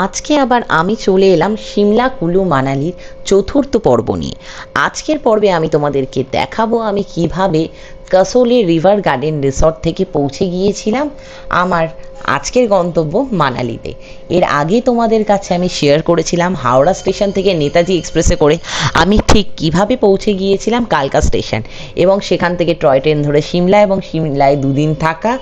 আজকে আবার আমি চলে এলাম সিমলা কুলু মানালির চতুর্থ পর্ব নিয়ে। আজকের পর্বে আমি তোমাদেরকে দেখাবো আমি কিভাবে কাসোলি রিভার গার্ডেন রিসর্ট থেকে পৌঁছে গিয়েছিলাম আমার আজকের গন্তব্য মানালিতে। এর আগে তোমাদের কাছে আমি শেয়ার করেছিলাম হাওড়া স্টেশন থেকে নেতাজি এক্সপ্রেসে করে আমি ঠিক কিভাবে পৌঁছে গিয়েছিলাম কালকা স্টেশন, এবং সেখান থেকে টয় ট্রেন ধরে সিমলা, এবং সিমলায় দুদিন থাকা,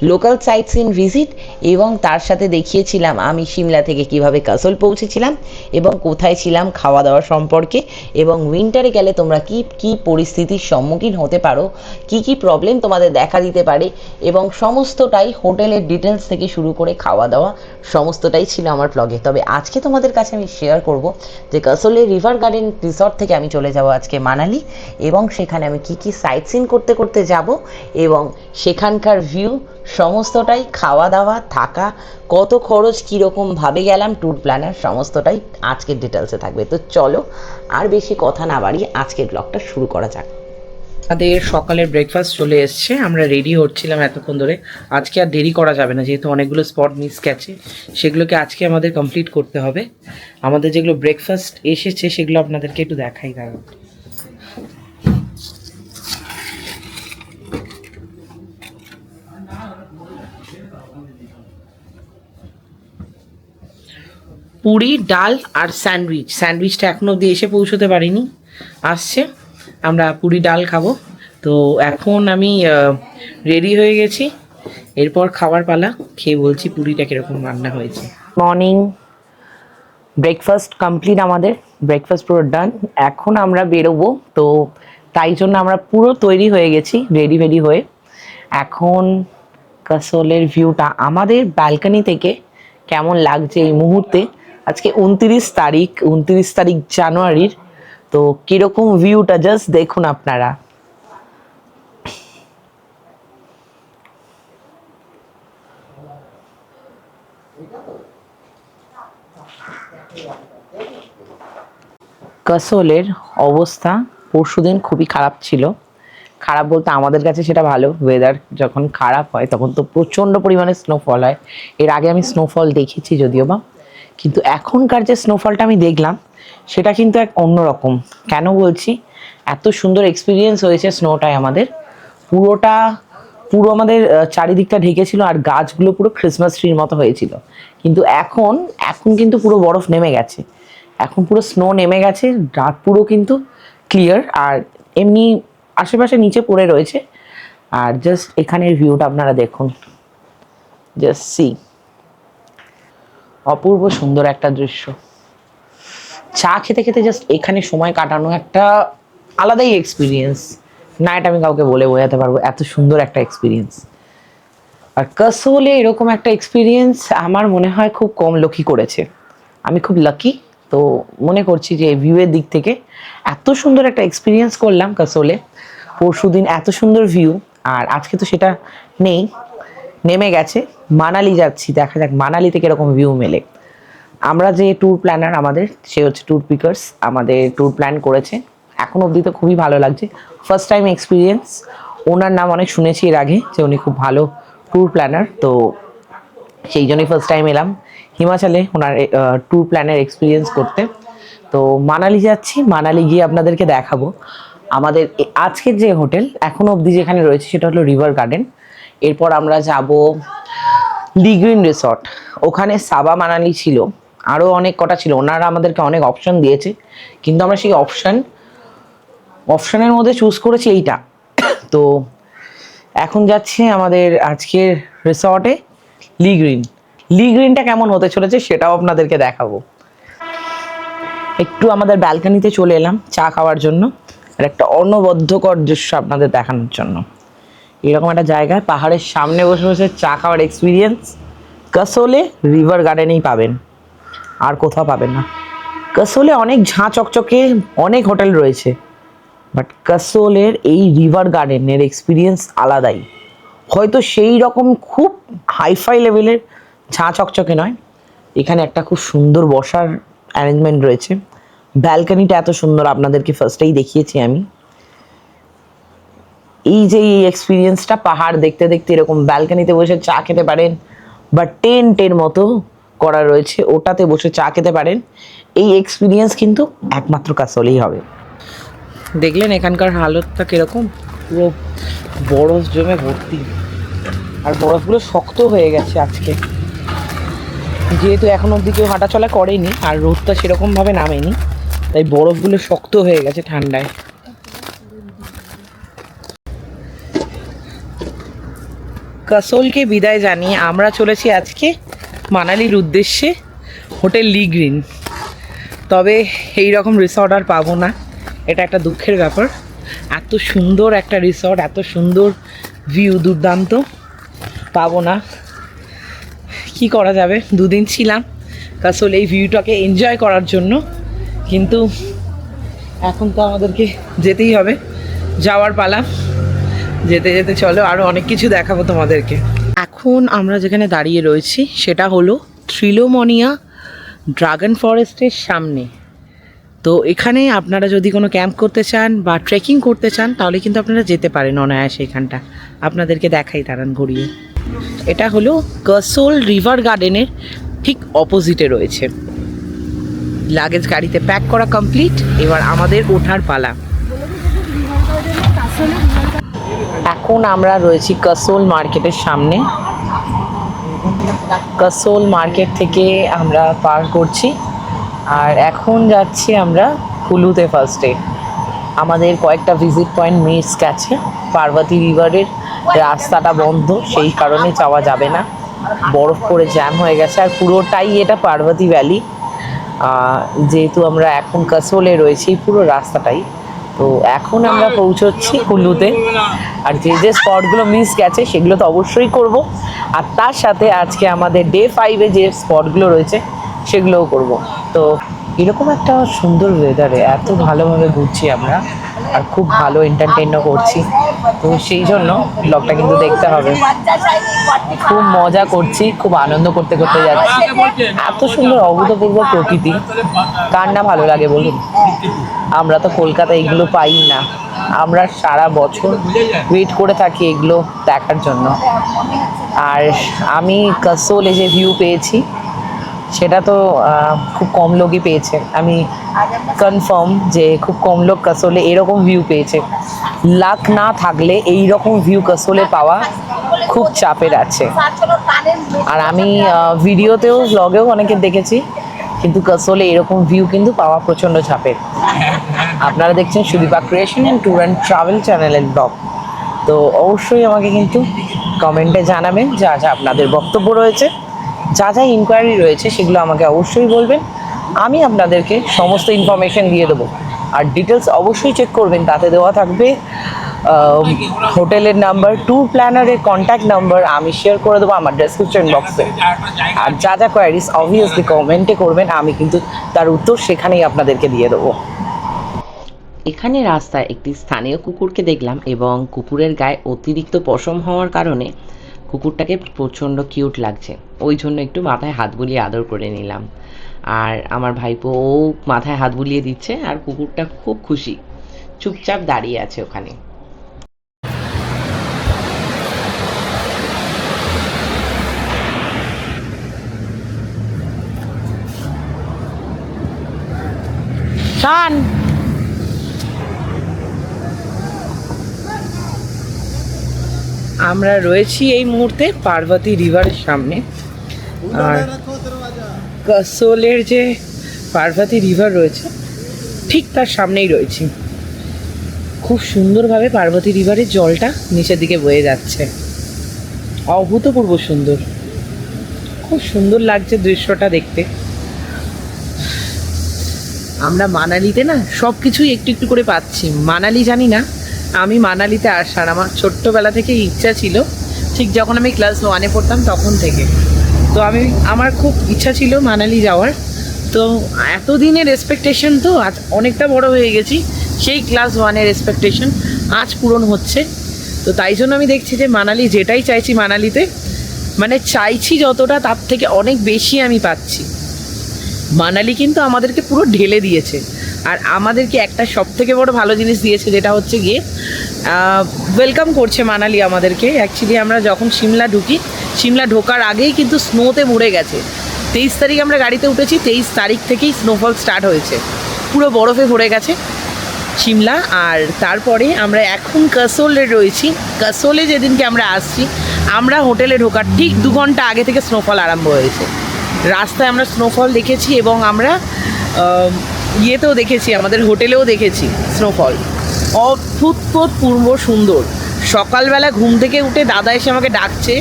লোকাল সাইট সিন ভিজিট, এবং তার সাথে দেখিয়েছিলাম আমি সিমলা থেকে কিভাবে কাসোল পৌঁছেছিলাম এবং কোথায় ছিলাম খাওয়া দাওয়া সম্পর্কে, এবং উইন্টারে গেলে তোমরা কি কি পরিস্থিতির সম্মুখীন হতে পারো, কি কি প্রবলেম তোমাদের দেখা দিতে পারে, এবং সমস্তটাই হোটেলের ডিটেলস থেকে শুরু করে খাওয়া দাওয়া সমস্তটাই ছিল আমার ব্লগে। তবে আজকে তোমাদের কাছে আমি শেয়ার করব যে কাসোলের রিভার গার্ডেন রিসর্ট থেকে আমি চলে যাব আজকে মানালি, এবং সেখানে আমি কি কি সাইট সিন করতে করতে যাব, এবং সেখানকার ভিউ সমস্তটাই, খাওয়া দাওয়া থাকা, কত খরচ, কীরকমভাবে গেলাম, ট্যুর প্ল্যানার সমস্তটাই আজকের ডিটেলসে থাকবে। তো চলো আর বেশি কথা না বাড়িয়ে আজকের ব্লগটা শুরু করা যাক। আমাদের সকালের ব্রেকফাস্ট চলে এসছে, আমরা রেডি হচ্ছিলাম এতক্ষণ ধরে। আজকে আর দেরি করা যাবে না, যেহেতু অনেকগুলো স্পট মিস গেছে, সেগুলোকে আজকে আমাদের কমপ্লিট করতে হবে। আমাদের যেগুলো ব্রেকফাস্ট এসেছে সেগুলো আপনাদেরকে একটু দেখাই দাঁড়ান। পুরি, ডাল আর স্যান্ডউইচটা এখনো অবধি এসে পৌঁছতে পারিনি, আসছে। আমরা পুরি ডাল খাবো। তো এখন আমি রেডি হয়ে গেছি, এরপর খাবার পালা। খেয়ে বলছি পুরিটা কীরকম রান্না হয়েছে। মর্নিং ব্রেকফাস্ট কমপ্লিট, আমাদের ব্রেকফাস্ট পুরো ডান। এখন আমরা বেরোবো, তো তাই জন্য আমরা পুরো তৈরি হয়ে গেছি, রেডি হয়ে। এখন কাসোলের ভিউটা আমাদের ব্যালকনি থেকে কেমন লাগছে এই মুহূর্তে। আজকে 29 তারিখ জানুয়ারির। তো কীরকম ভিউটা জাস্ট দেখুন আপনারা। কাসোলের অবস্থা পরশুদিন খুবই খারাপ ছিল। খারাপ বলতে আমাদের কাছে সেটা ভালো, ওয়েদার যখন খারাপ হয় তখন তো প্রচণ্ড পরিমাণে স্নোফল হয়। এর আগে আমি স্নোফল দেখেছি যদিও বা, কিন্তু এখনকার যে স্নোফলটা আমি দেখলাম সেটা কিন্তু এক অন্যরকম। কেন বলছি, এত সুন্দর এক্সপিরিয়েন্স হয়েছে স্নোটায় আমাদের। পুরো আমাদের চারিদিকটা ঢেকেছিল, আর গাছগুলো পুরো ক্রিসমাস ট্রির মতো হয়েছিল। কিন্তু এখন কিন্তু পুরো বরফ নেমে গেছে, এখন পুরো স্নো নেমে গেছে, রাত পুরো কিন্তু ক্লিয়ার, আর এমনি আশেপাশে নিচে পড়ে রয়েছে। আর জাস্ট এখানের ভিউটা আপনারা দেখুন, জাস্ট সি, অপূর্ব সুন্দর একটা দৃশ্য। চা খেতে খেতে জাস্ট এখানে সময় কাটানো একটা আলাদাই এক্সপিরিয়েন্স। না, এটা আমি কাউকে বলে বোঝাতে পারবো, এত সুন্দর একটা এক্সপিরিয়েন্স। আর কাসোলে এরকম একটা এক্সপিরিয়েন্স আমার মনে হয় খুব কম লোকই করেছে। আমি খুব লাকি, তো মনে করছি যে ভিউয়ের দিক থেকে এত সুন্দর একটা এক্সপিরিয়েন্স করলাম কাসোলে। পরশুদিন এত সুন্দর ভিউ, আর আজকে তো সেটা নেই, নেমে গেছে। মানালি যাচ্ছি, দেখা যাক মানালিতে কীরকম ভিউ মেলে। আমরা যে ট্যুর প্ল্যানার, আমাদের সে হচ্ছে ট্যুর পিকার্স, আমাদের ট্যুর প্ল্যান করেছে। এখন অবধি তো খুবই ভালো লাগছে, ফার্স্ট টাইম এক্সপিরিয়েন্স। ওনার নাম অনেক শুনেছি এর আগে, যে উনি খুব ভালো ট্যুর প্ল্যানার, তো সেই জন্যই ফার্স্ট টাইম এলাম হিমাচলে ওনার ট্যুর প্ল্যানের এক্সপিরিয়েন্স করতে। তো মানালি যাচ্ছি, মানালি গিয়ে আপনাদেরকে দেখাবো আমাদের আজকের যে হোটেল এখনো অবধি যেখানে রয়েছে সেটা হলো রিভার গার্ডেন। এরপর আমরা যাব লিগ্রিন রিসর্ট, ওখানে সাবা মানালি ছিল, আরও অনেক কটা ছিল, ওনারা আমাদেরকে অনেক অপশন দিয়েছে, কিন্তু আমরা সেই অপশনের মধ্যে চুজ করেছি এইটা। তো এখন যাচ্ছে আমাদের আজকের রিসর্টে লিগ্রিনটা কেমন হতে চলেছে সেটাও আপনাদেরকে দেখাবো। একটু আমাদের ব্যালকনিতে চলে এলাম চা খাওয়ার জন্য, আর একটা অনবদ্যকর দৃশ্য আপনাদের দেখানোর জন্য। এরকম একটা জায়গায় পাহাড়ের সামনে বসে বসে চা খাওয়ার এক্সপিরিয়েন্স কাসোলে রিভার গার্ডেনেই পাবেন, আর কোথাও পাবেন না। কাসোলে অনেক ঝাঁ চকচকে অনেক হোটেল রয়েছে, বাট কাসোলের এই রিভার গার্ডেনের এক্সপিরিয়েন্স আলাদাই। হয়তো সেই রকম খুব হাইফাই লেভেলের ঝাঁ চকচকে নয়, এখানে একটা খুব সুন্দর বসার অ্যারেঞ্জমেন্ট রয়েছে। ব্যালকনিটা এত সুন্দর, আপনাদেরকে ফার্স্টেই দেখিয়েছি আমি। এই যে এই এক্সপিরিয়েন্সটা, পাহাড় দেখতে দেখতে এরকম ব্যালকনিতে বসে চা খেতে পারেন, বা টেন্টের মতো করা রয়েছে, ওটাতে বসে চা খেতে পারেন। এই এক্সপিরিয়েন্স কিন্তু একমাত্র কাসোলেই হবে। দেখলেন এখানকার হালতটা কিরকম, পুরো বরফ জমে ভর্তি, আর বরফগুলো শক্ত হয়ে গেছে আজকে, যেহেতু এখন অবধি কেউ হাঁটাচলা করেনি আর রোদটা সেরকমভাবে নামেনি, তাই বরফগুলো শক্ত হয়ে গেছে ঠান্ডায়। কাসোলকে বিদায় জানিয়ে আমরা চলেছি আজকে মানালির উদ্দেশ্যে হোটেল লি গ্রিন। তবে এই রকম রিসর্ট আর পাবো না, এটা একটা দুঃখের ব্যাপার। এত সুন্দর একটা রিসর্ট, এত সুন্দর ভিউ, দুর্দান্ত, পাবো না। কি করা যাবে, দুদিন ছিলাম কাসোল এই ভিউটাকে এনজয় করার জন্য, কিন্তু এখন তো আমাদেরকে যেতেই হবে, যাওয়ার পালা। যেতে যেতে চলো আরও অনেক কিছু দেখাবো তোমাদেরকে। এখন আমরা যেখানে দাঁড়িয়ে রয়েছি সেটা হলো থ্রিলোমনিয়া ড্রাগন ফরেস্টের সামনে। তো এখানে আপনারা যদি কোনো ক্যাম্প করতে চান বা ট্রেকিং করতে চান তাহলে কিন্তু আপনারা যেতে পারেন অনায়াসে। এখানটা আপনাদেরকে দেখাই দাঁড়ান ঘুরিয়ে। এটা হলো কাসোল রিভার গার্ডেনের ঠিক অপোজিটে রয়েছে। লাগেজ গাড়িতে প্যাক করা কমপ্লিট, এবার আমাদের ওঠার পালা। এখন আমরা রয়েছি কাসোল মার্কেটের সামনে। কাসোল মার্কেট থেকে আমরা পার করছি আর এখন যাচ্ছি আমরা কুলুতে। ফার্স্টে আমাদের কয়েকটা ভিজিট পয়েন্ট মিস গেছে, পার্বতী রিভারের রাস্তাটা বন্ধ, সেই কারণে যাওয়া যাবে না, বরফ পড়ে জ্যাম হয়ে গেছে। আর পুরোটাই এটা পার্বতী ভ্যালি, যেহেতু আমরা এখন কাসোলে রয়েছি পুরো রাস্তাটাই। তো এখন আমরা পৌঁছচ্ছি কুলুতে, আর যে যে স্পটগুলো মিস গেছে সেগুলো তো অবশ্যই করব, আর তার সাথে আজকে আমাদের ডে 5-এ যে স্পটগুলো রয়েছে সেগুলোও করব। তো এরকম একটা সুন্দর ওয়েদারে এত ভালোভাবে ঘুরছি আমরা, আর খুব ভালো এন্টারটেইনও করছি, তো সেই জন্য ব্লগটা কিন্তু দেখতে হবে। খুব মজা করছি, খুব আনন্দ করতে করতে যাচ্ছি। এত সুন্দর অভূতপূর্ব প্রকৃতি, কার না ভালো লাগে বলুন? আমরা তো কলকাতায় এগুলো পাই না, আমরা সারা বছর ওয়েট করে থাকি এগুলো দেখার জন্য। আর আমি কাসোলে যে ভিউ পেয়েছি সেটা তো খুব কম লোকই পেয়েছে, আমি কনফার্ম যে খুব কম লোক কাসোলে এরকম ভিউ পেয়েছে। লাক না থাকলে এই রকম ভিউ কাসোলে পাওয়া খুব চাপের আছে। আর আমি ভিডিওতেও ব্লগেও অনেকে দেখেছি, কিন্তু কাসোলে এরকম ভিউ কিন্তু পাওয়া প্রচণ্ড চাপের। আপনারা দেখছেন Sudipa creation and tour and travel চ্যানেলের ব্লগ, তো অবশ্যই আমাকে কিন্তু কমেন্টে জানাবেন যা যা আপনাদের বক্তব্য রয়েছে, যা যা ইনকোয়ারি রয়েছে সেগুলো আমাকে অবশ্যই বলবেন, আমি আপনাদেরকে সমস্ত ইনফরমেশন দিয়ে দেবো। আর ডিটেলস অবশ্যই চেক করবেন, তাতে দেওয়া থাকবে হোটেলের নাম্বার, ট্যুর প্ল্যানারের কন্ট্যাক্ট নাম্বার আমি শেয়ার করে দেবো আমার ডেসক্রিপশন বক্সে। আর যা যা কোয়ারিজ অবভিয়াসলি কমেন্টে করবেন, আমি কিন্তু তার উত্তর সেখানেই আপনাদেরকে দিয়ে দেবো। এখানে রাস্তায় একটি স্থানীয় কুকুরকে দেখলাম এবং কুকুরের গায়ে অতিরিক্ত পশম হওয়ার কারণে কুকুরটাকে প্রচণ্ড কিউট লাগছে, ওই জন্য একটু মাথায় হাত বুলিয়ে আদর করে নিলাম। আর আমার ভাইপো ও মাথায় হাত বুলিয়ে দিচ্ছে, আর কুকুরটা খুব খুশি, চুপচাপ দাঁড়িয়ে আছে ওখানে। শান, আমরা রয়েছি এই মুহূর্তে পার্বতী রিভারের সামনে। আর কাসোলের যে পার্বতী রিভার রয়েছে ঠিক তার সামনেই রয়েছি। খুব সুন্দরভাবে পার্বতী রিভারের জলটা নিচের দিকে বয়ে যাচ্ছে, অভূতপূর্ব সুন্দর, খুব সুন্দর লাগছে দৃশ্যটা দেখতে। আমরা মানালিতে না সব কিছুই একটু একটু করে পাচ্ছি। মানালি জানি না, আমি মানালিতে আসার আমার ছোট্টবেলা থেকে ইচ্ছা ছিল, ঠিক যখন আমি ক্লাস 1-এ পড়তাম তখন থেকে। তো আমার খুব ইচ্ছা ছিল মানালি যাওয়ার। তো এতদিনের এক্সপেকটেশন, তো আজ অনেকটা বড় হয়ে গেছি, সেই ক্লাস 1-এর এক্সপেকটেশন আজ পূরণ হচ্ছে। তো তাই জন্য আমি দেখছি যে মানালি যেটাই চাইছি মানালিতে, মানে চাইছি যতটা তার থেকে অনেক বেশি আমি পাচ্ছি। মানালি কিন্তু আমাদেরকে পুরো ঢেলে দিয়েছে, আর আমাদেরকে একটা সব থেকে বড় ভালো জিনিস দিয়েছে, যেটা হচ্ছে গিয়ে ওয়েলকাম করছে মানালি আমাদেরকে। অ্যাকচুয়ালি আমরা যখন সিমলা ঢুকি, সিমলা ঢোকার আগেই কিন্তু স্নোতে ভরে গেছে, 23 তারিখ আমরা গাড়িতে উঠেছি, 23 তারিখ থেকেই স্নোফল স্টার্ট হয়েছে, পুরো বরফে ভরে গেছে সিমলা। আর তারপরে আমরা এখন কাসোলে রয়েছি। কাসোলে যেদিনকে আমরা আসছি, আমরা হোটেলে ঢোকার ঠিক 2 ঘন্টা আগে থেকে স্নোফল আরম্ভ হয়েছে। রাস্তায় আমরা স্নোফল দেখেছি এবং আমরা ইয়েতেও দেখেছি, আমাদের হোটেলেও দেখেছি স্নোফল। অভূতপূর্ব সুন্দর। সকালবেলা ঘুম থেকে উঠে দাদা এসে আমাকে ডাকছে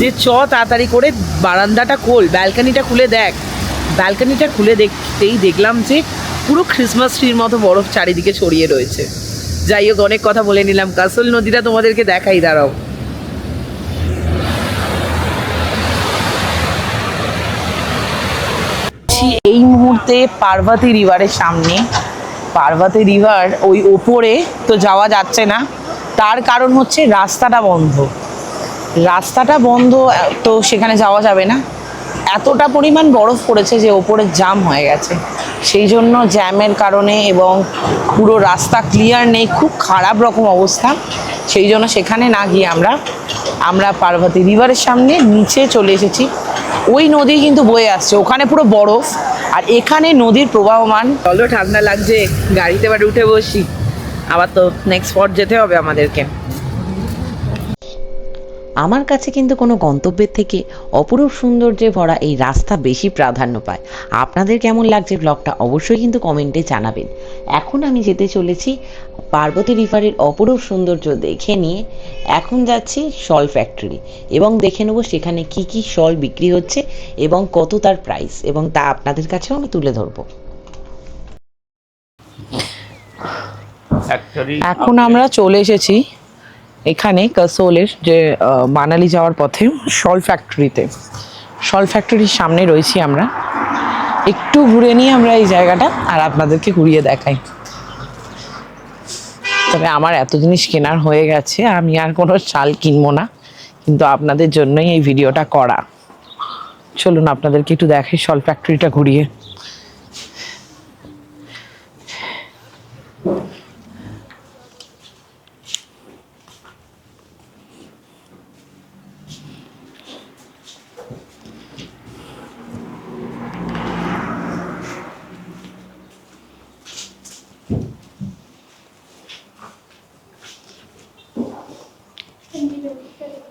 যে তাড়াতাড়ি করে বারান্দাটা খোল, ব্যালকানিটা খুলে দেখ। ব্যালকানিটা খুলে দেখতেই দেখলাম যে পুরো ক্রিসমাস ট্রির মতো বরফ চারিদিকে ছড়িয়ে রয়েছে। যাই হোক, অনেক কথা বলে নিলাম। কাসল নদীটা তোমাদেরকে দেখাই, দাঁড়াও। এই মুহূর্তে পার্বতী রিভারের সামনে। পার্বতী রিভার ওই ওপরে তো যাওয়া যাচ্ছে না, তার কারণ হচ্ছে রাস্তাটা বন্ধ। রাস্তাটা বন্ধ, তো সেখানে যাওয়া যাবে না। এতটা পরিমাণ বরফ পড়েছে যে ওপরে জাম হয়ে গেছে, সেই জন্য জ্যামের কারণে এবং পুরো রাস্তা ক্লিয়ার নেই, খুব খারাপ রকম অবস্থা। সেই জন্য সেখানে না গিয়ে আমরা পার্বতী রিভারের সামনে নিচে চলে এসেছি। ওই নদী কিন্তু বয়ে আসছে, ওখানে পুরো বরফ, আর এখানে নদীর প্রবাহমান। চলো, ঠান্ডা লাগছে, গাড়িতে এবার উঠে বসি, আবার তো নেক্সট স্পট যেতে হবে আমাদেরকে। আমার কাছে কিন্তু কোনো গন্তব্যের থেকে অপরূপ সৌন্দর্যে ভরা এই রাস্তা বেশি প্রাধান্য পায়। আপনাদের কেমন লাগছে ব্লগটা অবশ্যই কিন্তু কমেন্টে জানাবেন। এখন আমি যেতে চলেছি পার্বতী রিভারের অপরূপ সৌন্দর্য দেখে নিয়ে এখন যাচ্ছি শল ফ্যাক্টরি, এবং দেখে নেবো সেখানে কি কি শল বিক্রি হচ্ছে এবং কত তার প্রাইস, এবং তা আপনাদের কাছেও আমি তুলে ধরবো। এখন আমরা চলে এসেছি এখানে কাসোলের যে মানালি যাওয়ার পথে শল ফ্যাক্টরিতে। শল ফ্যাক্টরির সামনে রয়েছি আমরা। একটু ঘুরে নিয়ে আমরা এই জায়গাটা আর আপনাদেরকে ঘুরিয়ে দেখাই। তবে আমার এত জিনিস কেনার হয়ে গেছে, আমি আর কোনো শাল কিনবো না, কিন্তু আপনাদের জন্যই এই ভিডিওটা করা। চলুন আপনাদেরকে একটু দেখাই শল ফ্যাক্টরিটা ঘুরিয়ে।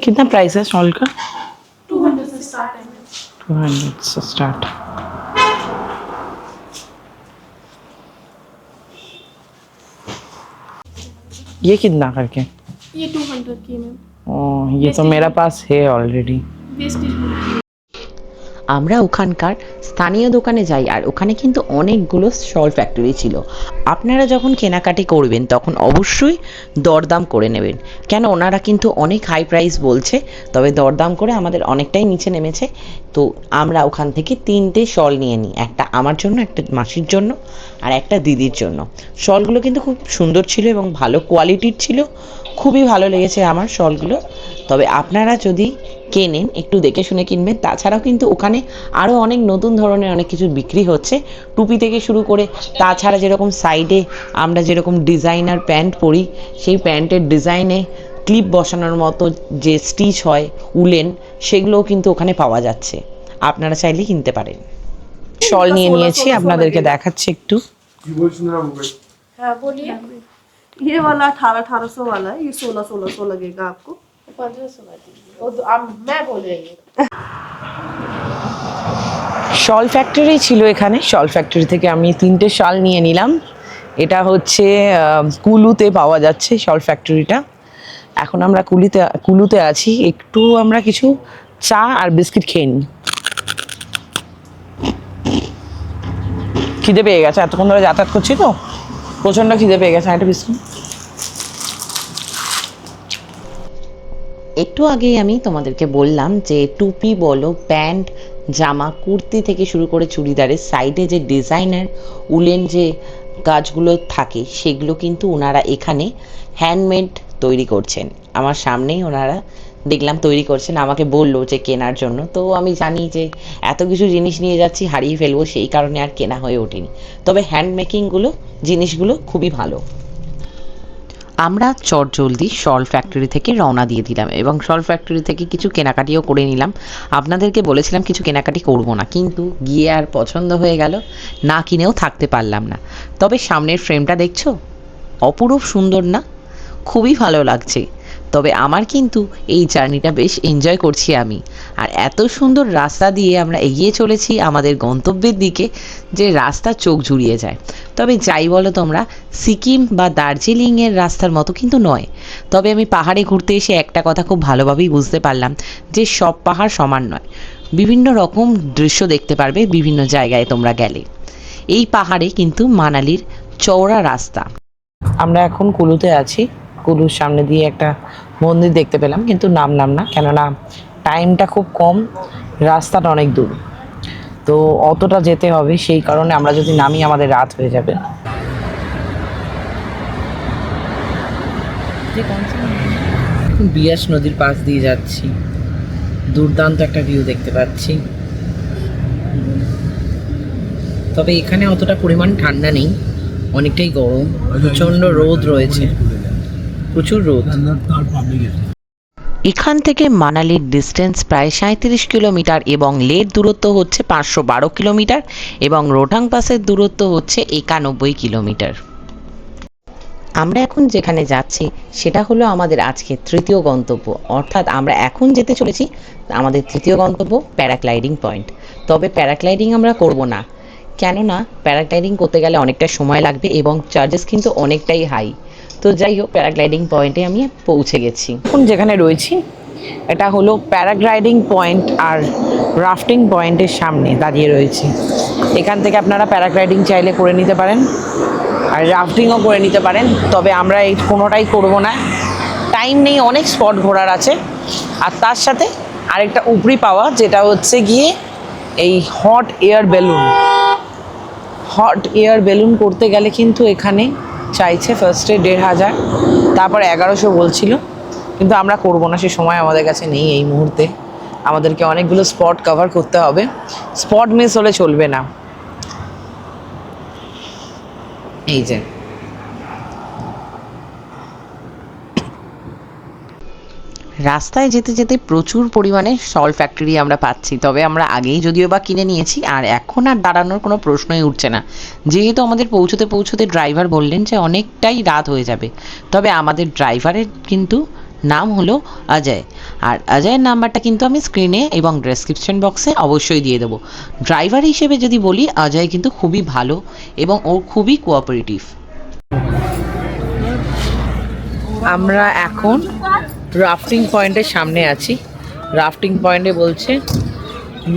कितना प्राइस है स्टॉल का? 200 से स्टार्ट है। 200 से स्टार्ट। ये कितना करके? ये 200 की है मैम। ओह, ये तो मेरा पास है ऑलरेडी। वेस्टेज আমরা ওখানকার স্থানীয় দোকানে যাই, আর ওখানে কিন্তু অনেকগুলো শল ফ্যাক্টরি ছিল। আপনারা যখন কেনাকাটি করবেন তখন অবশ্যই দরদাম করে নেবেন, কেন ওনারা কিন্তু অনেক হাই প্রাইস বলছে, তবে দরদাম করে আমাদের অনেকটাই নিচে নেমেছে। তো আমরা ওখান থেকে 3টে শল নিয়ে নিই, একটা আমার জন্য, একটা মাসির জন্য, আর একটা দিদির জন্য। শলগুলো কিন্তু খুব সুন্দর ছিল এবং ভালো কোয়ালিটির ছিল, খুবই ভালো লেগেছে আমার শলগুলো। তবে আপনারা যদি কেনেন একটু দেখে শুনে কিনবেন। তাছাড়াও কিন্তু ওখানে আরও অনেক নতুন ধরনের অনেক কিছু বিক্রি হচ্ছে, টুপি থেকে শুরু করে। তাছাড়া যেরকম সাইডে আমরা যেরকম ডিজাইনার প্যান্ট পরি, সেই প্যান্টের ডিজাইনে ক্লিপ বসানোর মতো যে স্টিচ হয় উলেন, সেগুলোও কিন্তু ওখানে পাওয়া যাচ্ছে, আপনারা চাইলে কিনতে পারেন। শল নিয়ে নিয়েছি, আপনাদেরকে দেখাচ্ছি একটু। हाँ बोलिए। ये वाला 1800 वाला है, ये 1600 लगेगा आपको। 1500 का दीजिए। वो मैं बोल रही हूँ। শল ফ্যাক্টরি ছিল এখানে। শল ফ্যাক্টরি থেকে আমি 3টে শাল নিয়ে নিলাম। এটা হচ্ছে কুলুতে পাওয়া যাচ্ছে শল ফ্যাক্টরিটা। এখন আমরা কুলুতে আছি, একটু আমরা কিছু চা আর বিস্কিট খেয়ে নিই। খিদে পেয়ে গেছে, এতক্ষণ ধরে যাতায়াত করছি তো প্রচণ্ড খিদে পেয়ে গেছে। একটা বিস্কুট। একটু আগেই আমি তোমাদেরকে বললাম যে টুপি বলো, প্যান্ট, জামা, কুর্তি থেকে শুরু করে চুড়িদারের সাইডে যে ডিজাইনার উলেন যে কাজগুলো থাকে, সেগুলো কিন্তু ওনারা এখানে হ্যান্ডমেড তৈরি করছেন। আমার সামনেই ওনারা দেখলাম তৈরি করছেন, আমাকে বললো যে কেনার জন্য। তো আমি জানি যে এত কিছু জিনিস নিয়ে যাচ্ছি, হারিয়ে ফেলবো, সেই কারণে আর কেনা হয়ে ওঠেনি। তবে হ্যান্ড মেকিংগুলো জিনিসগুলো খুবই ভালো। আমরা চটজলদি শল ফ্যাক্টরি থেকে রওনা দিয়ে দিলাম এবং শল ফ্যাক্টরি থেকে কিছু কেনাকাটিও করে নিলাম। আপনাদেরকে বলেছিলাম কিছু কেনাকাটি করব না, কিন্তু গিয়ে আর পছন্দ হয়ে গেল, না কিনেও থাকতে পারলাম না। তবে সামনের ফ্রেমটা দেখছো, অপরূপ সুন্দর না? খুবই ভালো লাগছে। তবে আমার কিন্তু এই জার্নিটা বেশ এনজয় করছি আমি। আর এত সুন্দর রাস্তা দিয়ে আমরা এগিয়ে চলেছি আমাদের গন্তব্যের দিকে, যে রাস্তা চোখ জুড়িয়ে যায়। তবে যাই বলো তোমরা, সিকিম বা দার্জিলিংয়ের রাস্তার মতো কিন্তু নয়। তবে আমি পাহাড়ে ঘুরতে এসে একটা কথা খুব ভালোভাবেই বুঝতে পারলাম, যে সব পাহাড় সমান নয়। বিভিন্ন রকম দৃশ্য দেখতে পারবে বিভিন্ন জায়গায় তোমরা গেলে। এই পাহাড়ে কিন্তু মানালির চওড়া রাস্তা। আমরা এখন কুলুতে আছি। কুলুর সামনে দিয়ে একটা মন্দির দেখতে পেলাম, কিন্তু নামলাম না, কেননা টাইমটা খুব কম, রাস্তাটা অনেক দূর, তো অতটা যেতে হবে। সেই কারণে আমরা যদি নামি আমাদের রাত হয়ে যাবে। এখন বিয়াস নদীর পাশ দিয়ে যাচ্ছি, দুর্দান্ত একটা ভিউ দেখতে পাচ্ছি। তবে এখানে অতটা পরিমাণ ঠান্ডা নেই, অনেকটাই গরম, প্রচণ্ড রোদ রয়েছে, প্রচুর রোদ। এখান থেকে মানালির ডিস্টেন্স প্রায় 37 কিলোমিটার এবং লের দূরত্ব হচ্ছে 512 কিলোমিটার এবং রোহতাং পাসের দূরত্ব হচ্ছে 91 কিলোমিটার। আমরা এখন যেখানে যাচ্ছি সেটা হলো আমাদের আজকে তৃতীয় গন্তব্য, অর্থাৎ আমরা এখন যেতে চলেছি আমাদের তৃতীয় গন্তব্য প্যারাগ্লাইডিং পয়েন্ট। তবে প্যারাগ্লাইডিং আমরা করব না, কেননা প্যারাগ্লাইডিং করতে গেলে অনেকটা সময় লাগবে এবং চার্জেস কিন্তু অনেকটাই হাই। তো যাই হোক, প্যারাগ্লাইডিং পয়েন্টে আমি পৌঁছে গেছি। এখন যেখানে রয়েছি এটা হলো প্যারাগ্লাইডিং পয়েন্ট আর রাফটিং পয়েন্টের সামনে দাঁড়িয়ে রয়েছি। এখান থেকে আপনারা প্যারাগ্লাইডিং চাইলে করে নিতে পারেন আর রাফটিংও করে নিতে পারেন। তবে আমরা এই কোনোটাই করব না, টাইম নেই, অনেক স্পট ঘোরার আছে। আর তার সাথে আরেকটা উপরি পাওয়া, যেটা হচ্ছে গিয়ে এই hot air balloon. Hot air balloon করতে গেলে কিন্তু এখানে চাইছে ফার্স্টে 1500, তারপর 1100 বলছিল, কিন্তু আমরা করবো না, সে সময় আমাদের কাছে নেই এই মুহূর্তে। আমাদেরকে অনেকগুলো স্পট কভার করতে হবে, স্পট মিস হলে চলবে না। এই যে রাস্তায় যেতে যেতে প্রচুর পরিমাণে শল ফ্যাক্টরি আমরা পাচ্ছি। তবে আমরা আগেই যদিও বা কিনে নিয়েছি, আর এখন আর দাঁড়ানোর কোনো প্রশ্নই উঠছে না, যেহেতু আমাদের পৌঁছতে পৌঁছতে ড্রাইভার বললেন যে অনেকটাই রাত হয়ে যাবে। তবে আমাদের ড্রাইভারের কিন্তু নাম হলো অজয়, আর অজয়ের নাম্বারটা কিন্তু আমি স্ক্রিনে এবং ডেসক্রিপশন বক্সে অবশ্যই দিয়ে দেবো। ড্রাইভার হিসেবে যদি বলি, অজয় কিন্তু খুবই ভালো এবং ও খুবই কোঅপারেটিভ। আমরা এখন রাফটিং পয়েন্টের সামনে আছি। রাফটিং পয়েন্টে বলছে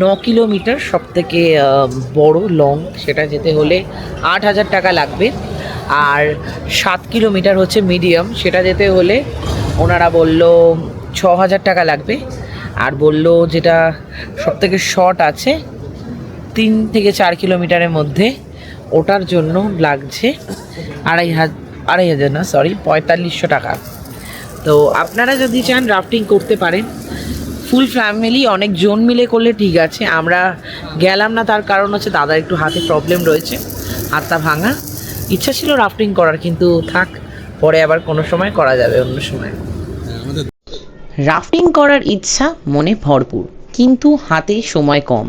9 কিলোমিটার সব থেকে বড় লং, সেটা যেতে হলে 8000 টাকা লাগবে। আর 7 কিলোমিটার হচ্ছে মিডিয়াম, সেটা যেতে হলে ওনারা বলল 6000 টাকা লাগবে। আর বলল যেটা সব থেকে শর্ট আছে 3 থেকে 4 কিলোমিটারের মধ্যে, ওটার জন্য লাগছে 4500 টাকা। তো আপনারা যদি চান রাফটিং করতে পারেন, ফুল ফ্যামিলি অনেক জন মিলে করলে ঠিক আছে। আমরা গেলাম না, তার কারণ হচ্ছে দাদার একটু হাতে প্রবলেম রয়েছে, হাতটা ভাঙা। ইচ্ছা ছিল রাফটিং করার, কিন্তু থাক, পরে আবার কোনো সময় করা যাবে, অন্য সময়। রাফটিং করার ইচ্ছা মনে ভরপুর, কিন্তু হাতে সময় কম।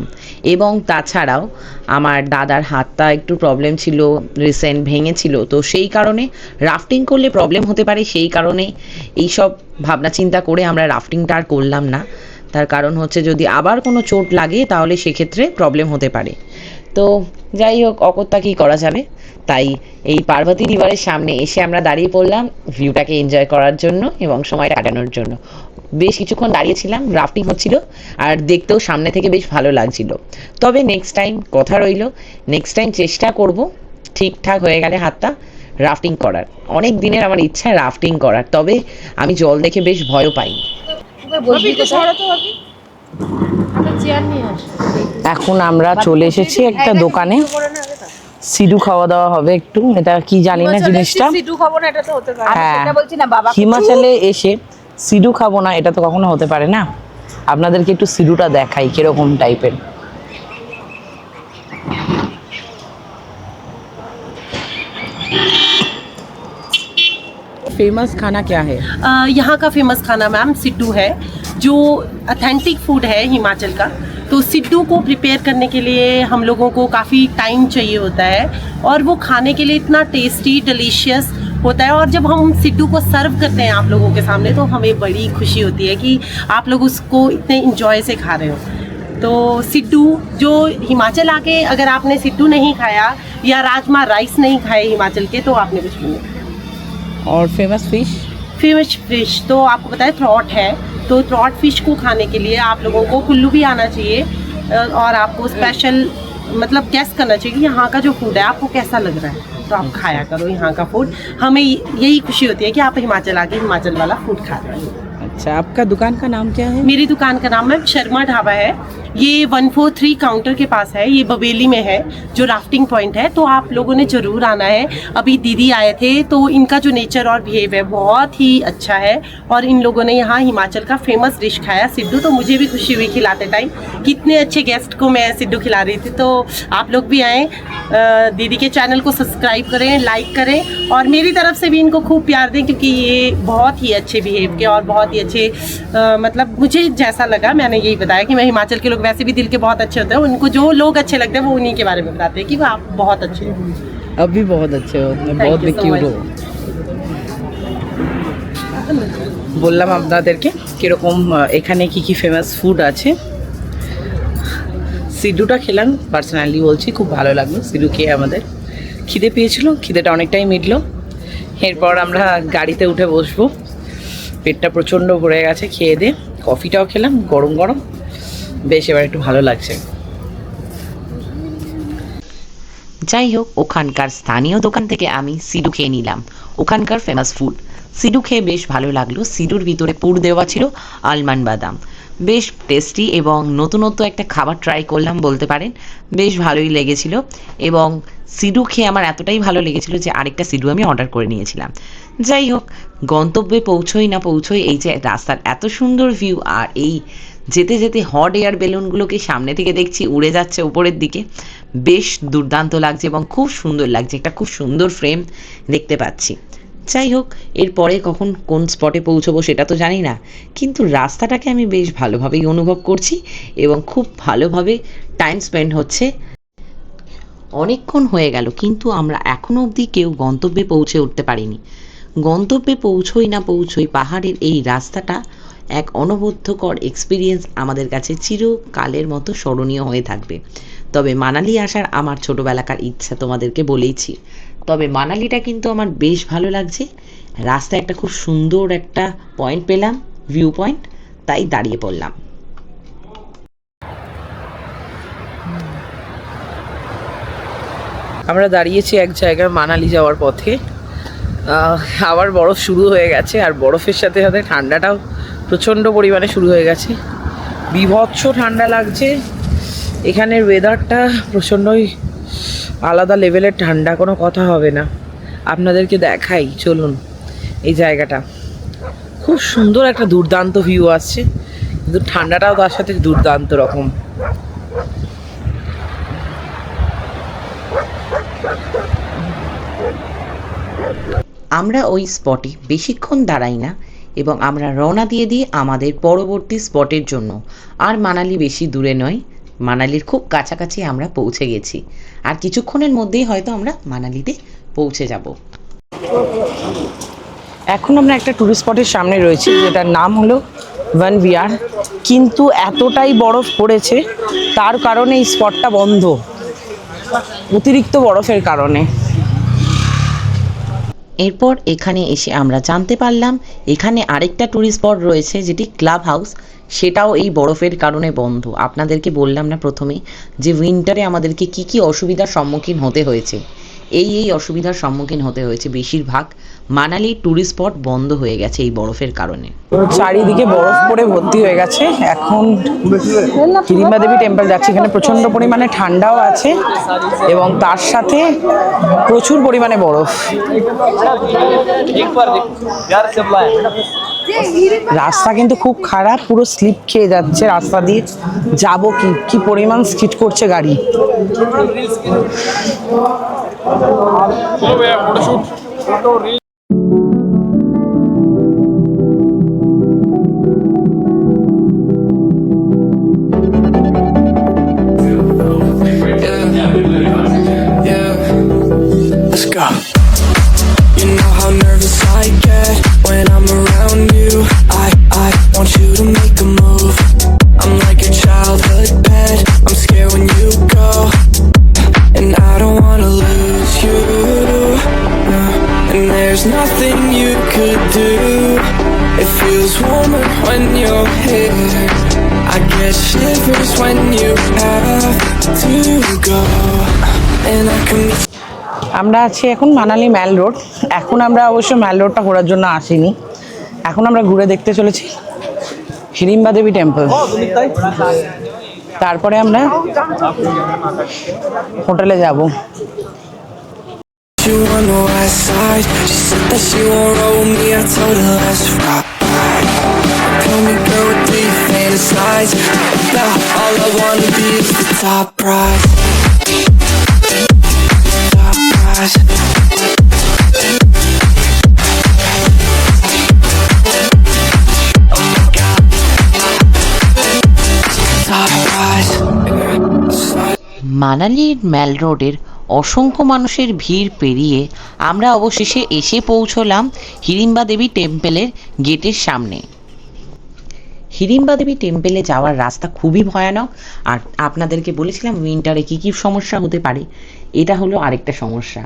এবং তাছাড়াও আমার দাদার হাতটা একটু প্রবলেম ছিল, রিসেন্ট ভেঙেছিল, তো সেই কারণে রাফটিং করলে প্রবলেম হতে পারে। সেই কারণে এইসব ভাবনা চিন্তা করে আমরা রাফটিংটা আর করলাম না। তার কারণ হচ্ছে যদি আবার কোনো চোট লাগে তাহলে সেক্ষেত্রে প্রবলেম হতে পারে। তো যাই হোক, অকথ্যা কী করা যাবে। তাই এই পার্বতী রিভারের সামনে এসে আমরা দাঁড়িয়ে পড়লাম ভিউটাকে এনজয় করার জন্য এবং সময়টা কাটানোর জন্য। বেশ কিছুক্ষণ দাঁড়িয়েছিলাম, রাফটিং হচ্ছিল আর দেখতেও সামনে থেকে বেশ ভালো লাগছিল। তবে নেক্সট টাইম কথা রইল, নেক্সট টাইম চেষ্টা করব ঠিকঠাক হয়ে গেলে হাতটা রাফটিং করার। অনেক দিনের আমার ইচ্ছা রাফটিং করার, তবে আমি জল দেখে বেশ ভয়ও পাই। এখন আমরা চলে এসেছি একটা দোকানে, সিডু খাওয়া দাওয়া হবে একটু। এটা কি জানি না জিনিসটা। হ্যাঁ, হিমাচলে এসে সিডু খাবো না, এটা তো কখনো হতে পারে না। আপনাদেরকে একটু সিডুটা দেখাই কিরকম টাইপের। फेमस खाना क्या है? यहाँ का फेमस खाना मैम सिड्डू है, जो ऑथेंटिक फूड है हिमाचल का। तो सिड्डू को प्रिपेयर करने के लिए हम लोगों को काफ़ी टाइम चाहिए होता है और वो खाने के लिए इतना टेस्टी डिलीशियस होता है। और जब हम सिड्डू को सर्व करते हैं आप लोगों के सामने तो हमें बड़ी खुशी होती है कि आप लोग उसको इतने इंजॉय से खा रहे हो। तो सिड्डू जो हिमाचल आके अगर आपने सिड्डू नहीं खाया या राजमा राइस नहीं खाए हिमाचल के तो आपने कुछ भी नहीं खाया। और फेमस फिश तो आपको पता है ट्रॉट है, तो ट्रॉट फिश को खाने के लिए आप लोगों को कुल्लू भी आना चाहिए और आपको स्पेशल मतलब गेस करना चाहिए कि यहाँ का जो फूड है आपको कैसा लग रहा है, तो आप खाया करो यहाँ का फूड। हमें यही खुशी होती है कि आप हिमाचल आके हिमाचल वाला फूड खा रहे हैं। अच्छा, आपका दुकान का नाम क्या है? मेरी दुकान का नाम है शर्मा ढाबा है। ये 143 काउंटर के पास है, ये बवेली में है जो राफ्टिंग पॉइंट है। तो आप लोगों ने ज़रूर आना है। अभी दीदी आए थे तो इनका जो नेचर और बिहेव है बहुत ही अच्छा है और इन लोगों ने यहाँ हिमाचल का फेमस डिश खाया सिड्डू। तो मुझे भी खुशी हुई खिलाते टाइम कि इतने अच्छे गेस्ट को मैं सिड्डू खिला रही थी। तो आप लोग भी आएँ, दीदी के चैनल को सब्सक्राइब करें, लाइक करें और मेरी तरफ से भी इनको खूब प्यार दें क्योंकि ये बहुत ही अच्छे बिहेव के और बहुत ही अच्छे मतलब मुझे जैसा लगा मैंने यही बताया कि मैं हिमाचल के लोग वैसे भी दिल के बहुत अच्छे होते हैं। उनको जो लोग अच्छे लगते हैं वो उन्हीं के बारे में बताते हैं कि वो आप बहुत अच्छे हो। अब भी बहुत अच्छे हो, बहुत भी কিউট हो। বললাম আপনাদেরকে কিরকম এখানে কি কি ফেমাস ফুড আছে। সিডুটা খেলাম, পার্সোনালি বলছি খুব ভালো লাগলো। সিডু খেয়ে আমাদের খিদে পেয়েছিল, খিদেটা অনেকটাই মিটলো। এরপর আমরা গাড়িতে উঠে বসবো। পেটটা প্রচণ্ড ভরে গেছে খেয়ে দিয়ে, কফিটাও খেলাম গরম গরম, বেশ এবার একটু ভালো লাগছে। যাই হোক, ওখানকার স্থানীয় দোকান থেকে আমি সিডু খেয়ে নিলাম, ওখানকার ফেমাস ফুড। সিডু খেয়ে বেশ ভালো লাগলো। সিডুর ভিতরে পুর দেওয়া ছিল আলমন্ড বাদাম, বেশ টেস্টি এবং নতুনত্ব একটা খাবার ট্রাই করলাম বলতে পারেন, বেশ ভালোই লেগেছিল। এবং সিডু খেয়ে আমার এতটাই ভালো লেগেছিল যে আরেকটা সিডু আমি অর্ডার করে নিয়েছিলাম। যাই হোক, গন্তব্যে পৌঁছোই না পৌঁছোই এই যে রাস্তার এত সুন্দর ভিউ আর এই যেতে যেতে হট এয়ার বেলুনগুলোকে সামনে থেকে দেখছি উড়ে যাচ্ছে উপরের দিকে, বেশ দুর্দান্ত লাগছে এবং খুব সুন্দর লাগছে, একটা খুব সুন্দর ফ্রেম দেখতে পাচ্ছি। যাই হোক, এরপরে কখন কোন স্পটে পৌঁছবো সেটা তো জানি না, কিন্তু রাস্তাটাকে আমি বেশ ভালোভাবেই অনুভব করছি এবং খুব ভালোভাবে টাইম স্পেন্ড হচ্ছে। অনেকক্ষণ হয়ে গেল কিন্তু আমরা এখনও অবধি কেউ গন্তব্যে পৌঁছে উঠতে পারিনি। গন্তব্যে পৌঁছোই না পৌঁছোই পাহাড়ের এই রাস্তাটা এক অনবদ্যকর এক্সপিরিয়েন্স আমাদের কাছে চিরকালের মতো স্মরণীয় হয়ে থাকবে। তবে মানালি আসার আমার ছোটোবেলাকার ইচ্ছা তোমাদেরকে বলেইছি, তবে মানালিটা কিন্তু আমার বেশ ভালো লাগছে। রাস্তায় একটা খুব সুন্দর একটা পয়েন্ট পেলাম, ভিউ পয়েন্ট, তাই দাঁড়িয়ে পড়লাম। আমরা দাঁড়িয়েছি এক জায়গায় মানালি যাওয়ার পথে। আবার বরফ শুরু হয়ে গেছে আর বরফের সাথে সাথে ঠান্ডাটাও প্রচণ্ড পরিমাণে শুরু হয়ে গেছে, বীভৎস ঠান্ডা লাগছে। এখানের ওয়েদারটা প্রচণ্ডই আলাদা লেভেলের ঠান্ডা, কোনো কথা হবে না। আপনাদেরকে দেখাই, চলুন। এই জায়গাটা খুব সুন্দর, একটা দুর্দান্ত ভিউ আসছে, কিন্তু ঠান্ডাটাও তার সাথে দুর্দান্ত রকম। আমরা ওই স্পটে বেশিক্ষণ দাঁড়াই না এবং আমরা রওনা দিয়ে দিই আমাদের পরবর্তী স্পটের জন্য। আর মানালি বেশি দূরে নয়, মানালির খুব কাছাকাছি আমরা পৌঁছে গেছি, আর কিছুক্ষণের মধ্যেই হয়তো আমরা মানালিতে পৌঁছে যাব। এখন আমরা একটা টুরিস্ট স্পটের সামনে রয়েছি যেটার নাম হলো ওয়ান বিয়ার, কিন্তু এতটাই বরফ পড়েছে তার কারণে এই স্পটটা বন্ধ, অতিরিক্ত বরফের কারণে। এরপর এখানে এসে আমরা জানতে পারলাম এখানে আরেকটা ট্যুরিস্ট স্পট রয়েছে যেটি ক্লাব হাউস, সেটাও এই বরফের কারণে বন্ধ। আপনাদেরকে বললাম না প্রথমেই যে উইন্টারে আমাদেরকে কি কি অসুবিধার সম্মুখীন হতে হয়েছে, এই অসুবিধার সম্মুখীন হতে হয়েছে। বেশিরভাগ মানালি ট্যুরিস্ট স্পট বন্ধ হয়ে গেছে এই বরফের কারণে। চারিদিকে বরফ পড়ে ভর্তি হয়ে গেছে। এখন হিড়িম্বা দেবী টেম্পল যাচ্ছে, এখানে প্রচণ্ড পরিমাণে ঠান্ডাও আছে এবং তার সাথে প্রচুর পরিমাণে বরফ। রাস্তা কিন্তু খুব খারাপ, পুরো স্লিপ খেয়ে যাচ্ছে রাস্তা দিয়ে। যাবো কি পরিমাণ স্কিড করছে গাড়ি। there's nothing you could do. It feels warmer when you're here. I get shivers when you have to go. And I can be আমরা আছি এখন মানালি ম্যাল রোড। এখন আমরা অবশ্য ম্যাল রোডটা ঘোরার জন্য আসিনি, এখন আমরা ঘুরে দেখতে চলেছি হিড়িম্বা দেবী টেম্পল। তারপরে আমরা হোটেলে যাব। you on the west side. She said that she won't roll me. I told her let's ride. Tell me, girl, what do you fantasize? Now all I wanna be is the top prize. Top prize. Oh my God. Top prize. মানালির ম্যাল রোডের অসংখ্য মানুষের ভিড় পেরিয়ে আমরা অবশেষে এসে পৌঁছলাম হিড়িম্বা দেবী টেম্পেলের গেটের সামনে। হিড়িম্বা দেবী টেম্পেলে যাওয়ার রাস্তা খুবই ভয়ানক, আর আপনাদেরকে বলেছিলাম উইন্টারে কী কী সমস্যা হতে পারে, এটা হলো আরেকটা সমস্যা।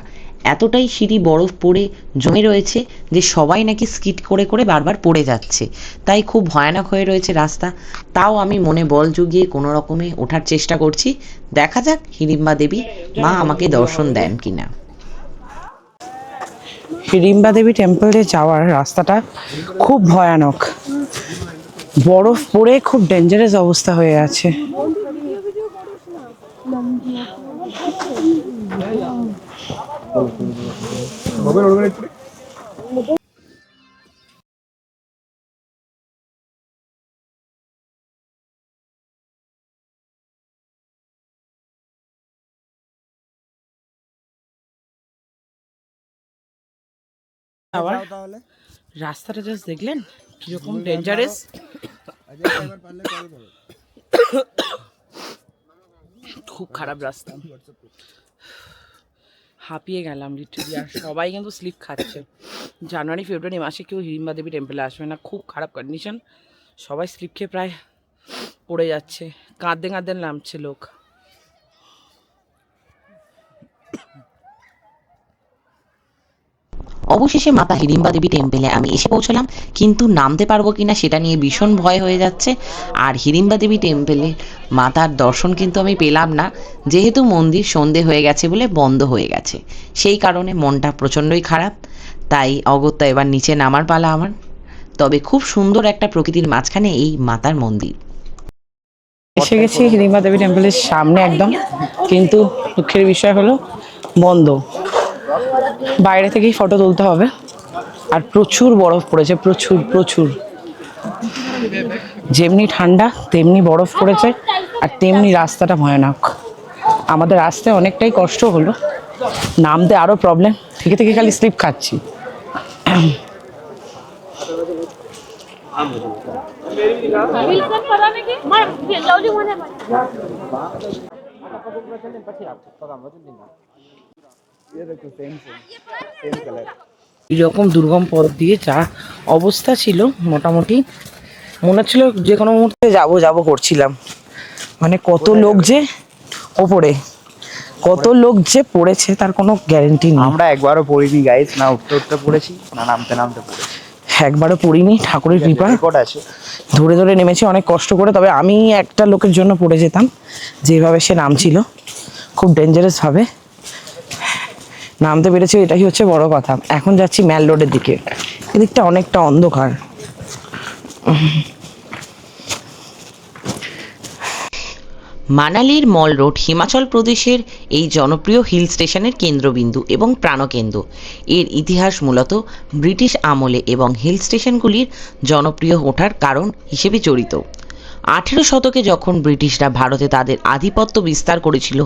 এতটাই সিঁড়ি বরফ পড়ে জমে রয়েছে যে সবাই নাকি স্কিট করে করে বারবার পড়ে যাচ্ছে, তাই খুব ভয়ানক হয়ে রয়েছে রাস্তা। তাও আমি মনে বল জুগিয়ে কোনো রকমে ওঠার চেষ্টা করছি, দেখা যাক হিড়িম্বা দেবী মা আমাকে দর্শন দেন কিনা। হিড়িম্বা দেবী টেম্পলে যাওয়ার রাস্তাটা খুব ভয়ানক, বরফ পড়ে খুব ডেঞ্জারাস অবস্থা হয়ে আছে। রাস্তাটা জাস্ট দেখলেন কিরকম ডেঞ্জারাস। খুব খারাপ রাস্তা, হাঁপিয়ে গেলাম লিটারালি। আর সবাই কিন্তু স্লিপ খাচ্ছে। জানুয়ারি ফেব্রুয়ারি মাসে কেউ হিড়িম্বা দেবী টেম্পলে আসবে না, খুব খারাপ কন্ডিশন। সবাই স্লিপ খেয়ে প্রায় পড়ে যাচ্ছে, কাঁদতে কাঁদতে নামছে লোক। অবশেষে মাতা হিড়িম্বা দেবী টেম্পেলে আমি এসে পৌঁছলাম, কিন্তু নামতে পারবো কিনা সেটা নিয়ে ভীষণ ভয় হয়ে যাচ্ছে। আর হিড়িম্বা দেবী টেম্পেলে মাতার দর্শন কিন্তু আমি পেলাম না, যেহেতু মন্দির সন্ধে হয়ে গেছে বলে বন্ধ হয়ে গেছে। সেই কারণে মনটা প্রচণ্ডই খারাপ, তাই অগত্যা এবার নিচে নামার পালা আমার। তবে খুব সুন্দর একটা প্রকৃতির মাঝখানে এই মাতার মন্দির। এসে গেছি হিড়িম্বা দেবী টেম্পলের সামনে একদম, কিন্তু দুঃখের বিষয় হলো বন্ধ। বাইরে থেকেই ফটো তুলতে হবে। আর প্রচুর বরফ পড়েছে, প্রচুর প্রচুর। যেমনি ঠান্ডা তেমনি বরফ পড়েছে, আর তেমনি রাস্তাটা ভয়ানক। আমাদের আসতে অনেকটাই কষ্ট হলো, নামতে আরও প্রবলেম, থেকে থেকে খালি স্লিপ খাচ্ছি। এরকম দুর্গম পথ দিয়ে যা অবস্থা ছিল, মোটামুটি মনে হচ্ছিল যে কোনো মুহূর্তে যাবো করছিলাম। মানে কত লোক যে ওপরে, কত লোক যে পড়েছে তার কোনো গ্যারেন্টি নেই। আমরা একবারও পড়িনি গাইস, না উঠতে উঠতে পড়েছি না নামতে নামতে পড়েছি। একবারও পড়িনি, ঠাকুরের কৃপা। রেকর্ড আছে, ধরে ধরে নেমেছি অনেক কষ্ট করে। তবে আমি একটা লোকের জন্য পড়ে যেতাম, যেভাবে সে নামছিল খুব ডেঞ্জারাসভাবে নামতে পেরেছি, এটাই হচ্ছে বড় কথা। এখন যাচ্ছি ম্যাল রোডের দিকে, এদিকটা অনেকটা অন্ধকার। মানালির মল রোড হিমাচল প্রদেশের এই জনপ্রিয় হিল স্টেশনের কেন্দ্রবিন্দু এবং প্রাণকেন্দ্র। এর ইতিহাস মূলত ব্রিটিশ আমলে এবং হিল স্টেশনগুলির জনপ্রিয় ওঠার কারণ হিসেবে জড়িত। 18 শতকে যখন ব্রিটিশরা ভারতে তাদের আধিপত্য বিস্তার করেছিল,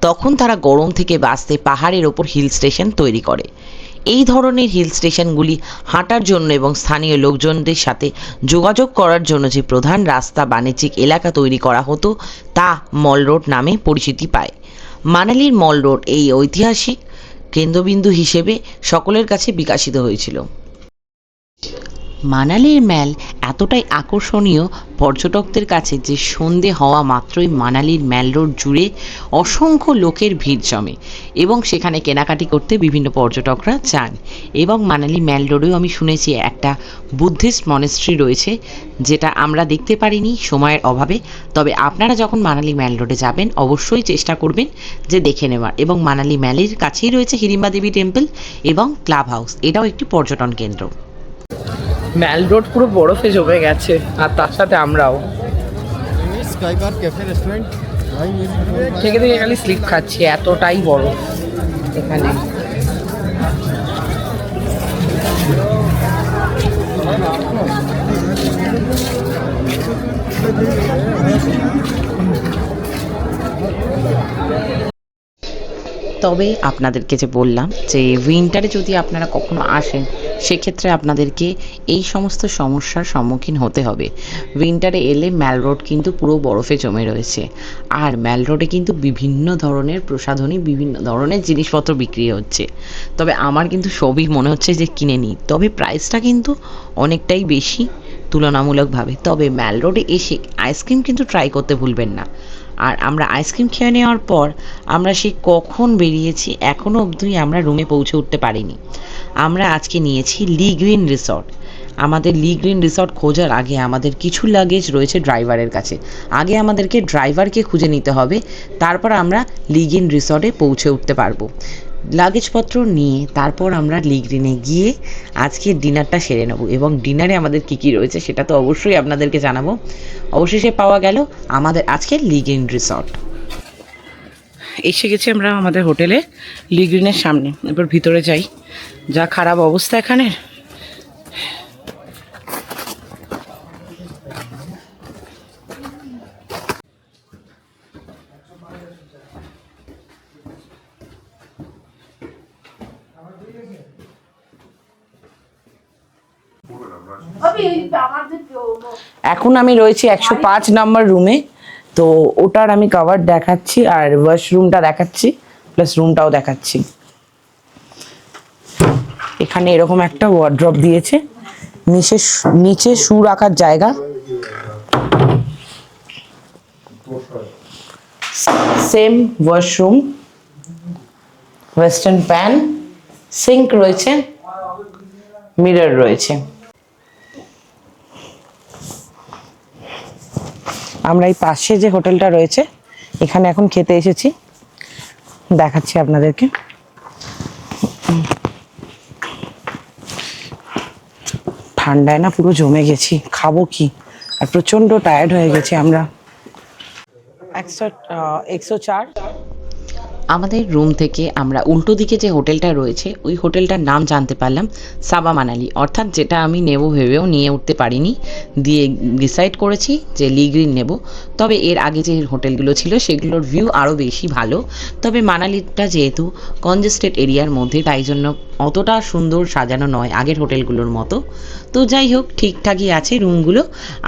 তখন তারা গরম থেকে বাঁচতে পাহাড়ের ওপর হিল স্টেশন তৈরি করে। এই ধরনের হিল স্টেশনগুলি হাঁটার জন্য এবং স্থানীয় লোকজনদের সাথে যোগাযোগ করার জন্য যে প্রধান রাস্তা বাণিজ্যিক এলাকা তৈরি করা হতো তা মল রোড নামে পরিচিতি পায়। মানালির মল রোড এই ঐতিহাসিক কেন্দ্রবিন্দু হিসেবে সকলের কাছে বিকশিত হয়েছিল। মানালির ম্যাল এতটাই আকর্ষণীয় পর্যটকদের কাছে যে সন্ধে হওয়া মাত্রই মানালির ম্যাল রোড জুড়ে অসংখ্য লোকের ভিড় জমে এবং সেখানে কেনাকাটি করতে বিভিন্ন পর্যটকরা যান। এবং মানালি ম্যাল রোডেও আমি শুনেছি একটা বুদ্ধিস্ট মনেস্ট্রি রয়েছে, যেটা আমরা দেখতে পারিনি সময়ের অভাবে। তবে আপনারা যখন মানালি ম্যাল রোডে যাবেন অবশ্যই চেষ্টা করবেন যে দেখে নেওয়ার। এবং মানালি ম্যালের কাছেই রয়েছে হিড়িম্বা দেবী টেম্পল এবং ক্লাব হাউস, এটাও একটি পর্যটন কেন্দ্র। ম্যাল রোড পুরো বরফে জমে গেছে, আর তার সাথে আমরাও স্কাই পার্ক ক্যাফে রেস্টুরেন্ট থেকে থেকে খালি স্লিপ খাচ্ছি, এতটাই বরফ এখানে। তবে আপনাদেরকে যে বললাম যে উইন্টারে যদি আপনারা কখনো আসেন সেক্ষেত্রে আপনাদেরকে এই সমস্ত সমস্যার সম্মুখীন হতে হবে। উইন্টারে এলে ম্যাল রোড কিন্তু পুরো বরফে জমে রয়েছে, আর ম্যাল রোডে কিন্তু বিভিন্ন ধরনের প্রসাধনী, বিভিন্ন ধরনের জিনিসপত্র বিক্রি হচ্ছে। তবে আমার কিন্তু সবই মনে হচ্ছে যে কিনে নিই, তবে প্রাইসটা কিন্তু অনেকটাই বেশি তুলনামূলকভাবে। তবে ম্যাল রোডে এসে আইসক্রিম কিন্তু ট্রাই করতে ভুলবেন না। আর আমরা আইসক্রিম খেয়ে নেওয়ার পর আমরা সেই কখন বেরিয়েছি, এখনও অবধি আমরা রুমে পৌঁছে উঠতে পারিনি। আমরা আজকে নিয়েছি লি গ্রিন রিসর্ট। আমাদের লি গ্রিন রিসর্ট খোঁজার আগে আমাদের কিছু লাগেজ রয়েছে ড্রাইভারের কাছে। আগে আমাদেরকে ড্রাইভারকে খুঁজে নিতে হবে, তারপর আমরা লি গ্রিন রিসর্টে পৌঁছে উঠতে পারবো। লাগেজপত্র নিয়ে তারপর আমরা লি গ্রিনে গিয়ে আজকে ডিনারটা সেরে নেব। এবং ডিনারে আমাদের কী কী রয়েছে সেটা তো অবশ্যই আপনাদেরকে জানাবো। অবশেষে পাওয়া গেল আমাদের আজকের লি গ্রিন রিসর্ট। এসে গেছি আমরা আমাদের হোটেলে, লি গ্রিনের সামনে। এবার ভিতরে যাই, যা খারাপ অবস্থা এখানের। এখন আমি রয়েছি 105 নম্বর রুমে। তো ওটার আমি কভার দেখাচ্ছি, আর ওয়াশরুমটা দেখাচ্ছি, প্লাস রুমটাও দেখাচ্ছি। এখানে এরকম একটা ওয়ার্ড্রপ দিয়েছে, নিচে শু রাখার জায়গা, same washroom, western pan, sink রয়েছে, মিরর রয়েছে। আমরা এই পাশে যে হোটেলটা রয়েছে এখানে এখন খেতে এসেছি, দেখাচ্ছি আপনাদেরকে। ঠান্ডায় না পুরো জমে গেছি, খাবো কি, আর প্রচন্ড টায়ার্ড হয়ে গেছি আমরা। 104 আমাদের রুম থেকে আমরা উল্টো দিকে যে হোটেলটা রয়েছে ওই হোটেলটার নাম জানতে পারলাম সাবা মানালি, অর্থাৎ যেটা আমি নেব ভেবেও নিয়ে উঠতে পারিনি, দিয়ে ডিসাইড করেছি যে লি গ্রিন নেব। তবে এর আগে যে হোটেলগুলো ছিল সেগুলোর ভিউ আরও বেশি ভালো। তবে মানালিটা যেহেতু কনজেস্টেড এরিয়ার মধ্যে, তাই জন্য অতটা সুন্দর সাজানো নয় আগের হোটেলগুলোর মতো। তো যাই হোক, ঠিকঠাকই আছে রুমগুলো,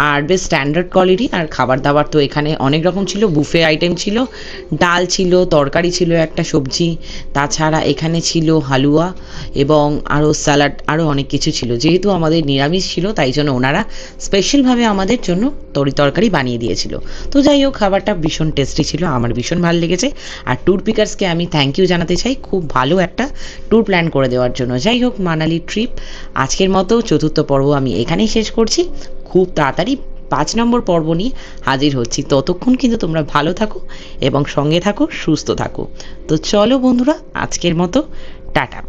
আর বেশ স্ট্যান্ডার্ড কোয়ালিটি। আর খাবার দাবার তো এখানে অনেক রকম ছিল, বুফে আইটেম ছিল, ডাল ছিল, তরকারি ছিল, একটা সবজি, তাছাড়া এখানে ছিল হালুয়া এবং আরও স্যালাড, আরও অনেক কিছু ছিল। যেহেতু আমাদের নিরামিষ ছিল তাই জন্য ওনারা স্পেশালভাবে আমাদের জন্য তরকারি বানিয়ে দিয়েছিল। তো যাই হোক, খাবারটা ভীষণ টেস্টি ছিল, আমার ভীষণ ভালো লেগেছে। আর ট্যুর পিকার্সকে আমি থ্যাংক ইউ জানাতে চাই, খুব ভালো একটা ট্যুর প্ল্যান করে দেওয়ার জন্য। যাই হোক, মানালি ট্রিপ আজকের মতো চতুর্থ পর্ব আমি এখানেই শেষ করছি। খুব তাড়াতাড়ি 5 নম্বর পর্ব নিয়ে হাজির হচ্ছি। ততক্ষণ কিন্তু তোমরা ভালো থাকো এবং সঙ্গে থাকো, সুস্থ থাকো। তো চলো বন্ধুরা, আজকের মতো টাটা।